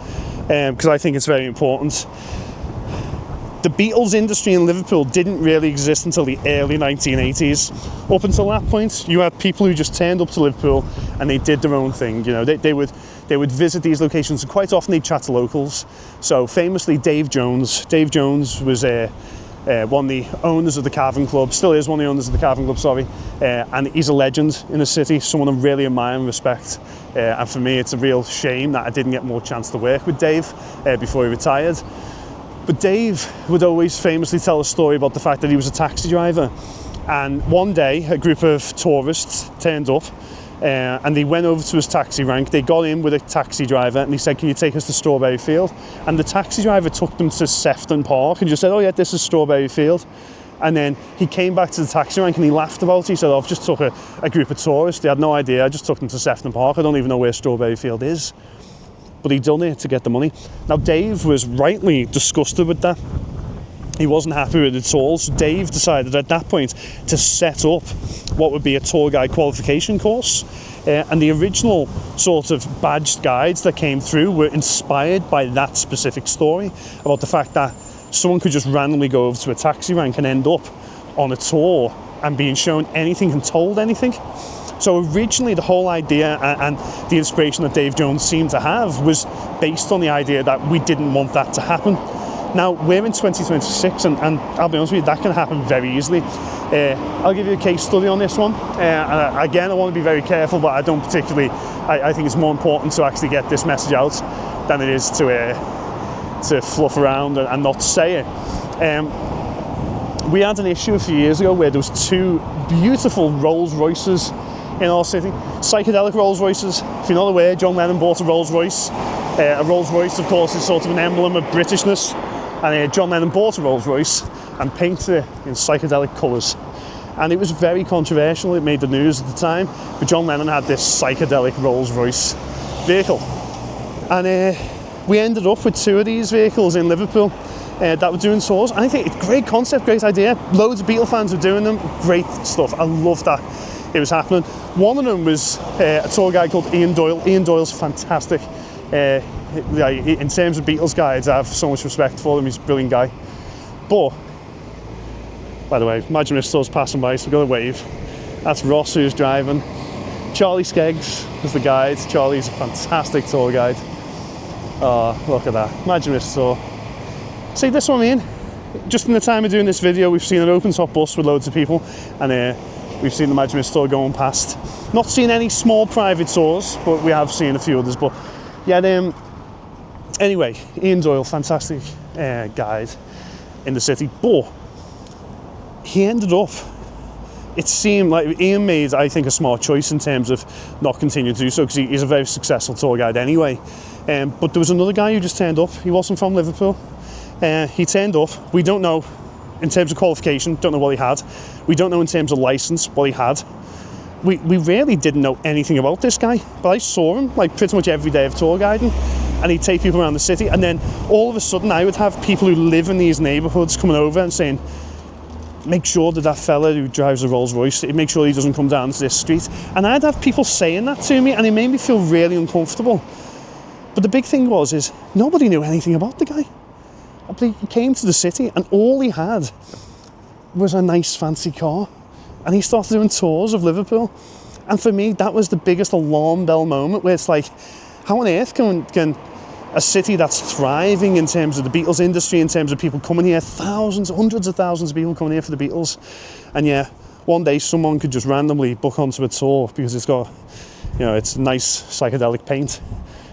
because I think it's very important. The Beatles industry in Liverpool didn't really exist until the early 1980s. Up until that point, you had people who just turned up to Liverpool and they did their own thing. You know, they would visit these locations, and quite often they'd chat to locals. So famously, Dave Jones was one of the owners of the Cavern Club, still is one of the owners of the Cavern Club, sorry. And he's a legend in the city, someone I really admire and respect. And for me, it's a real shame that I didn't get more chance to work with Dave before he retired. But Dave would always famously tell a story about the fact that he was a taxi driver. And one day, a group of tourists turned up and they went over to his taxi rank. They got in with a taxi driver and he said, can you take us to Strawberry Field? And the taxi driver took them to Sefton Park and just said, oh yeah, this is Strawberry Field. And then he came back to the taxi rank and he laughed about it. He said, oh, I've just took a group of tourists. They had no idea. I just took them to Sefton Park. I don't even know where Strawberry Field is. But he'd done it to get the money. Now, Dave was rightly disgusted with that. He wasn't happy with it at all. So Dave decided at that point to set up what would be a tour guide qualification course. And the original sort of badged guides that came through were inspired by that specific story about the fact that someone could just randomly go over to a taxi rank and end up on a tour and being shown anything and told anything. So originally the whole idea and the inspiration that Dave Jones seemed to have was based on the idea that we didn't want that to happen. Now we're in 2026 and I'll be honest with you, that can happen very easily. I'll give you a case study on this one. And again, I want to be very careful, but I don't particularly, I think it's more important to actually get this message out than it is to fluff around and not say it. We had an issue a few years ago where there was 2 beautiful Rolls Royces in our city, psychedelic Rolls Royces. If you're not aware, John Lennon bought a Rolls Royce. A Rolls Royce, of course, is sort of an emblem of Britishness, and John Lennon bought a Rolls Royce and painted it in psychedelic colours. And it was very controversial. It made the news at the time, but John Lennon had this psychedelic Rolls Royce vehicle, and we ended up with 2 of these vehicles in Liverpool that were doing tours. And I think it's a great concept, great idea. Loads of Beatles fans were doing them. Great stuff. I love that it was happening. One of them was a tour guide called Ian Doyle. Ian Doyle's fantastic. In terms of Beatles guides, I have so much respect for him. He's a brilliant guy. But, by the way, Imagine Store's passing by, so we've got to wave. That's Ross who's driving. Charlie Skeggs is the guide. Charlie's a fantastic tour guide. Oh, look at that. Imagine Store. See, this one, Ian? Just in the time of doing this video, we've seen an open top bus with loads of people, and we've seen the Imagine Store going past. Not seen any small private tours, but we have seen a few others. But yeah, anyway, Ian Doyle, fantastic guide in the city, but he ended up, it seemed like Ian made, I think, a smart choice in terms of not continuing to do so, because he's a very successful tour guide anyway. But there was another guy who just turned up. He wasn't from Liverpool. He turned up. We don't know in terms of qualification, don't know what he had. We don't know in terms of license what he had. We really didn't know anything about this guy, but I saw him like pretty much every day of tour guiding, and he'd take people around the city, and then all of a sudden I would have people who live in these neighbourhoods coming over and saying, make sure that fella who drives a Rolls Royce, make sure he doesn't come down to this street. And I'd have people saying that to me, and it made me feel really uncomfortable. But the big thing is nobody knew anything about the guy. He came to the city and all he had was a nice fancy car, and he started doing tours of Liverpool. And for me, that was the biggest alarm bell moment, where it's like, how on earth can a city that's thriving in terms of the Beatles industry, in terms of people coming here, thousands, hundreds of thousands of people coming here for the Beatles, and yeah, one day someone could just randomly book onto a tour because it's got, it's nice psychedelic paint,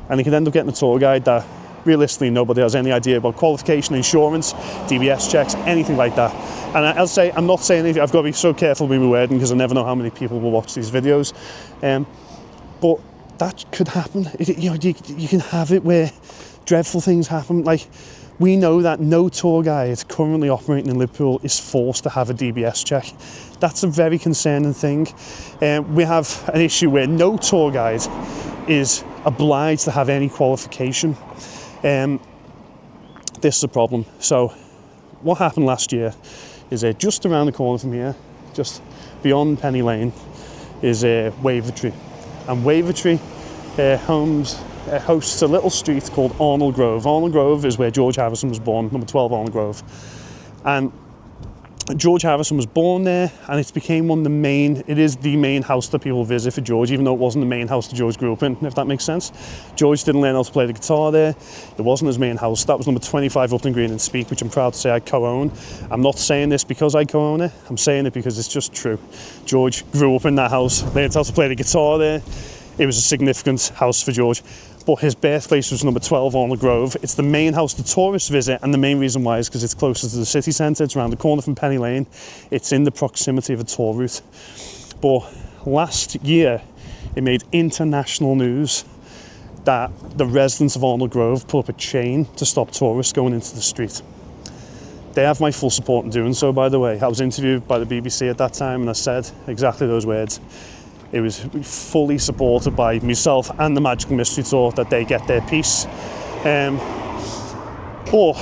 and he could end up getting a tour guide that realistically nobody has any idea about qualification, insurance, DBS checks, anything like that. And I'll say, I'm not saying anything, I've got to be so careful with my wording because I never know how many people will watch these videos, but that could happen. You can have it where dreadful things happen. Like, we know that no tour guide currently operating in Liverpool is forced to have a DBS check. That's a very concerning thing. We have an issue where no tour guide is obliged to have any qualification. This is a problem. So what happened last year is just around the corner from here, just beyond Penny Lane, is Wavertree. And Wavertree hosts a little street called Arnold Grove. Arnold Grove is where George Harrison was born, number 12 Arnold Grove. And George Harrison was born there, and it became it is the main house that people visit for George, even though it wasn't the main house that George grew up in, if that makes sense. George didn't learn how to play the guitar there. It wasn't his main house. That was number 25 Upton Green in Speak, which I'm proud to say I co-own. I'm not saying this because I co-own it. I'm saying it because it's just true. George grew up in that house, learned how to play the guitar there. It was a significant house for George. But his birthplace was number 12 Arnold Grove. It's the main house the tourists visit, and the main reason why is because it's closer to the city centre. It's around the corner from Penny Lane. It's in the proximity of a tour route. But last year, it made international news that the residents of Arnold Grove put up a chain to stop tourists going into the street. They have my full support in doing so, by the way. I was interviewed by the BBC at that time, and I said exactly those words. It was fully supported by myself and the Magical Mystery Tour that they get their piece. But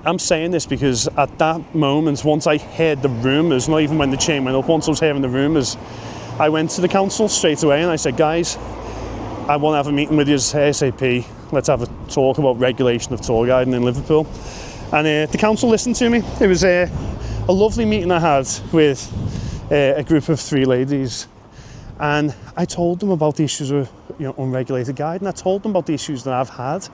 I'm saying this because at that moment, once I heard the rumours, not even when the chain went up, once I was hearing the rumours, I went to the council straight away and I said, guys, I want to have a meeting with you ASAP. Let's have a talk about regulation of tour guiding in Liverpool. And the council listened to me. It was a lovely meeting I had with a group of 3 ladies, and I told them about the issues of unregulated guiding. I told them about the issues that I've had,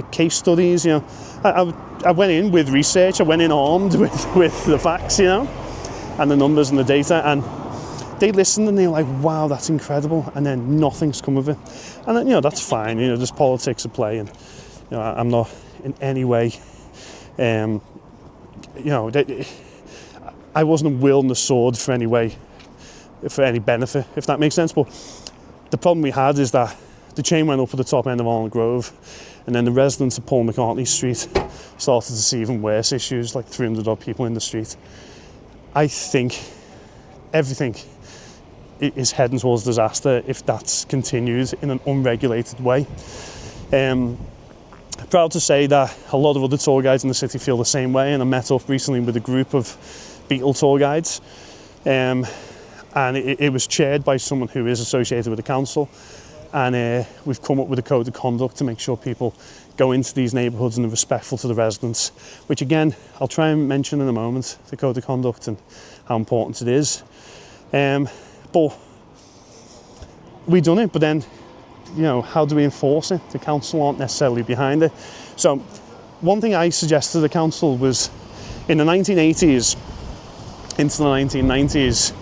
case studies. I went in with research. I went in armed with the facts, and the numbers and the data. And they listened and they were like, wow, that's incredible, and then nothing's come of it. And then, that's fine, there's politics at play, and I'm not in any way, I wasn't wielding the sword for any benefit, if that makes sense. But the problem we had is that the chain went up at the top end of Allen Grove, and then the residents of Paul McCartney Street started to see even worse issues, like 300 odd people in the street. I think everything is heading towards disaster if that's continued in an unregulated way. Proud to say that a lot of other tour guides in the city feel the same way, and I met up recently with a group of Beatles tour guides, and it was chaired by someone who is associated with the council, and we've come up with a code of conduct to make sure people go into these neighbourhoods and are respectful to the residents, which again I'll try and mention in a moment, the code of conduct and how important it is. But we've done it, but then how do we enforce it? The council aren't necessarily behind it. So one thing I suggested to the council was, in the 1980s into the 1990s,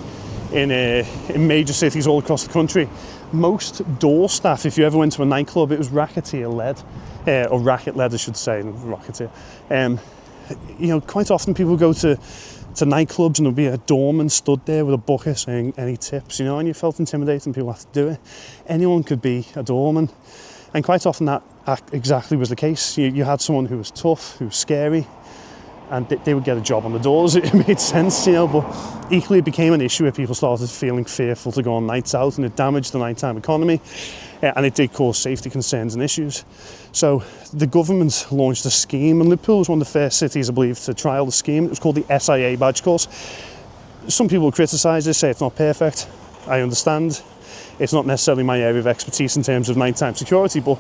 in major cities all across the country, most door staff, if you ever went to a nightclub, it was racketeer-led, or racket-led, I should say, racketeer. Quite often people go to nightclubs and there'll be a doorman stood there with a bucket saying any tips, and you felt intimidated and people had to do it. Anyone could be a doorman, and quite often that exactly was the case. You had someone who was tough, who was scary, and they would get a job on the doors. It made sense, but equally it became an issue where people started feeling fearful to go on nights out, and it damaged the nighttime economy, and it did cause safety concerns and issues. So the government launched a scheme, and Liverpool was one of the first cities, I believe, to trial the scheme. It was called the SIA badge course. Some people criticise this, say it's not perfect. I understand. It's not necessarily my area of expertise in terms of nighttime security, but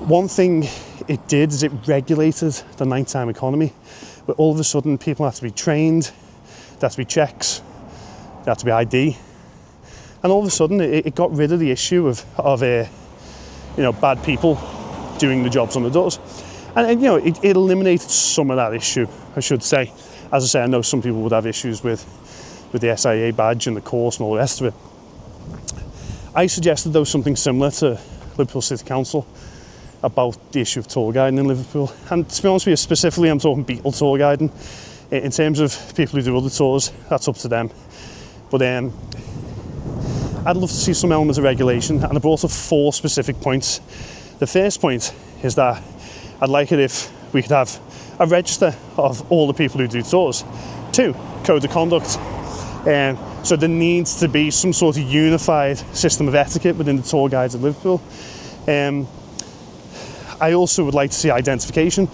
one thing it did is it regulated the nighttime economy, but all of a sudden people had to be trained, there had to be checks, there had to be ID, and all of a sudden it got rid of the issue of bad people doing the jobs on the doors, and it eliminated some of that issue, I should say. As I say, I know some people would have issues with the SIA badge and the course and all the rest of it. I suggested though something similar to Liverpool City Council about the issue of tour guiding in Liverpool, and to be honest with you, specifically I'm talking Beatles tour guiding. In terms of people who do other tours, that's up to them, but I'd love to see some elements of regulation, and I brought up 4 specific points. The first point is that I'd like it if we could have a register of all the people who do tours. 2, code of conduct. So there needs to be some sort of unified system of etiquette within the tour guides of Liverpool. I also would like to see identification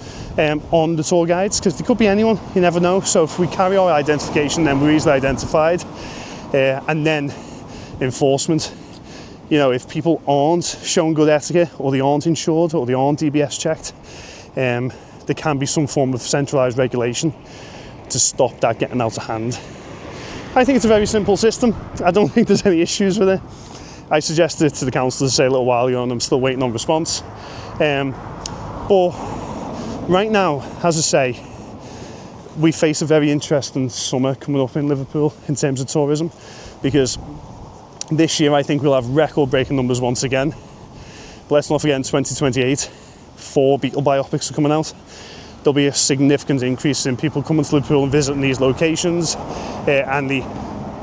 on the tour guides, because they could be anyone, you never know. So if we carry our identification, then we're easily identified. And then enforcement. If people aren't showing good etiquette, or they aren't insured, or they aren't DBS checked, there can be some form of centralised regulation to stop that getting out of hand. I think it's a very simple system. I don't think there's any issues with it. I suggested it to the council, to say a little while ago, and I'm still waiting on response. But right now, as I say, we face a very interesting summer coming up in Liverpool in terms of tourism, because this year I think we'll have record-breaking numbers once again. But let's not forget, in 2028, 4 Beatle biopics are coming out. There'll be a significant increase in people coming to Liverpool and visiting these locations, and the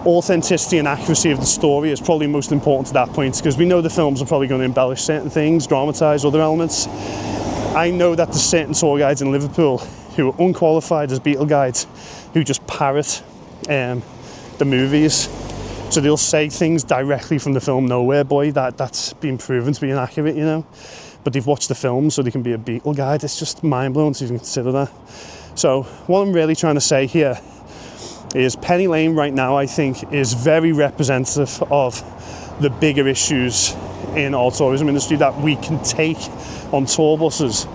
authenticity and accuracy of the story is probably most important to that point, because we know the films are probably going to embellish certain things, dramatise other elements. I know that there's certain tour guides in Liverpool who are unqualified as Beatle guides, who just parrot the movies. So they'll say things directly from the film Nowhere Boy that's been proven to be inaccurate, but they've watched the film, so they can be a Beatle guide. It's just mind-blowing to even consider that. So what I'm really trying to say here is Penny Lane right now, I think, is very representative of the bigger issues in our tourism industry, that we can take on tour buses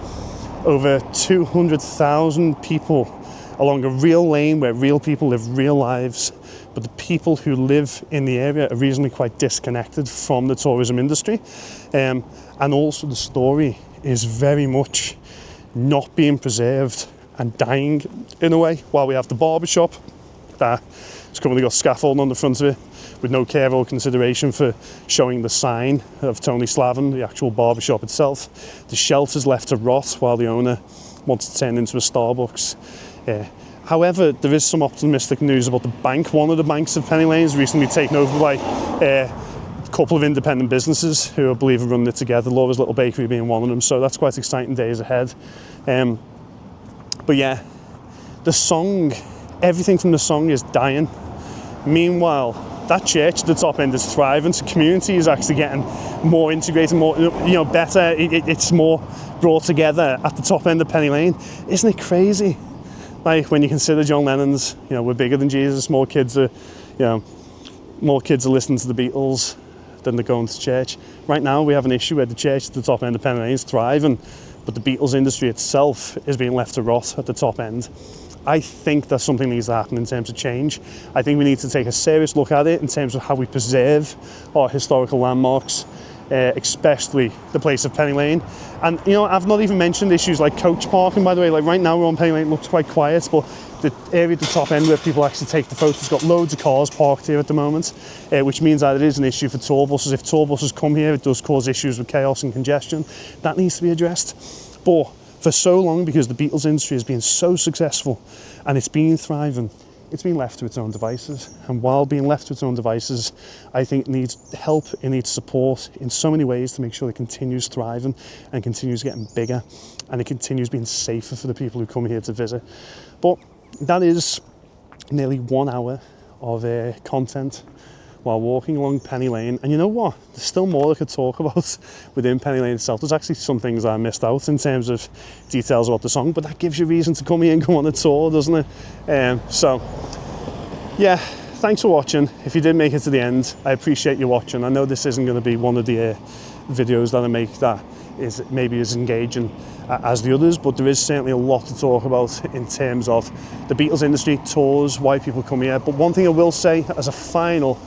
over 200,000 people along a real lane where real people live real lives, but the people who live in the area are reasonably quite disconnected from the tourism industry. And also the story is very much not being preserved and dying in a way, while we have the barbershop that has currently got scaffolding on the front of it with no care or consideration for showing the sign of Tony Slavin, the actual barbershop itself. The shelter's left to rot while the owner wants to turn into a Starbucks. However, there is some optimistic news about the bank. One of the banks of Penny Lane is recently taken over by a couple of independent businesses who I believe are running it together, Laura's Little Bakery being one of them, so that's quite exciting days ahead. But yeah, the song, everything from the song is dying. Meanwhile, that church at the top end is thriving, so community is actually getting more integrated, more, better. It's more brought together at the top end of Penny Lane. Isn't it crazy? Like when you consider John Lennon's, we're bigger than Jesus. More kids are listening to the Beatles than they're going to church. Right now, we have an issue where the church at the top end of Penny Lane is thriving, but the Beatles industry itself is being left to rot at the top end. I think that something needs to happen in terms of change. I think we need to take a serious look at it in terms of how we preserve our historical landmarks, especially the place of Penny Lane. And I've not even mentioned issues like coach parking, by the way. Like right now we're on Penny Lane, it looks quite quiet, but the area at the top end where people actually take the photos has got loads of cars parked here at the moment, which means that it is an issue for tour buses. If tour buses come here, it does cause issues with chaos and congestion. That needs to be addressed. But for so long, because the Beatles industry has been so successful and it's been thriving, it's been left to its own devices. And while being left to its own devices, I think it needs help, it needs support in so many ways to make sure it continues thriving and continues getting bigger and it continues being safer for the people who come here to visit. But that is nearly 1 hour of content while walking along Penny Lane. And you know what? There's still more I could talk about within Penny Lane itself. There's actually some things I missed out in terms of details about the song, but that gives you reason to come here and go on a tour, doesn't it? So, yeah, thanks for watching. If you did make it to the end, I appreciate you watching. I know this isn't going to be one of the videos that I make that is maybe as engaging as the others, but there is certainly a lot to talk about in terms of the Beatles industry, tours, why people come here. But one thing I will say as a final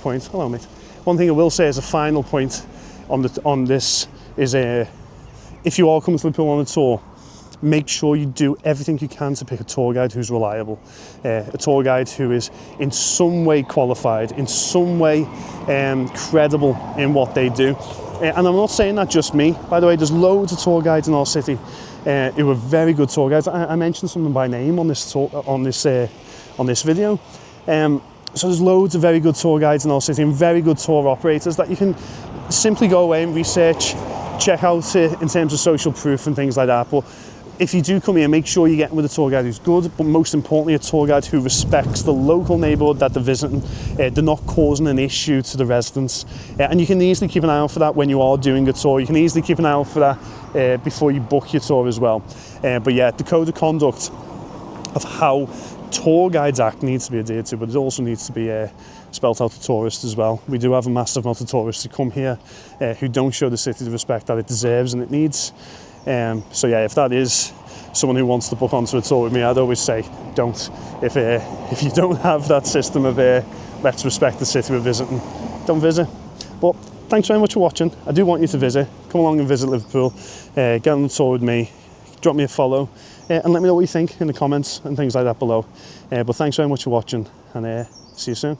point, hello mate. One thing I will say as a final point on this is if you are coming to Liverpool on a tour, make sure you do everything you can to pick a tour guide who's reliable, a tour guide who is in some way qualified, in some way credible in what they do. And I'm not saying that just me, by the way. There's loads of tour guides in our city who are very good tour guides. I mentioned some of them by name on this video. So there's loads of very good tour guides in our city and very good tour operators that you can simply go away and research, check out in terms of social proof and things like that. But if you do come here, make sure you're getting with a tour guide who's good, but most importantly, a tour guide who respects the local neighbourhood that they're visiting. They're not causing an issue to the residents. And you can easily keep an eye out for that when you are doing a tour. You can easily keep an eye out for that before you book your tour as well. But yeah, the code of conduct of how tour guides act needs to be adhered to, but it also needs to be spelt out to tourists as well. We do have a massive amount of tourists who come here who don't show the city the respect that it deserves and it needs. So yeah, if that is someone who wants to book onto a tour with me, I'd always say don't. If you don't have that system of let's respect the city we're visiting, don't visit. But thanks very much for watching. I do want you to visit. Come along and visit Liverpool. Get on the tour with me. Drop me a follow and let me know what you think in the comments and things like that below. But thanks very much for watching and see you soon.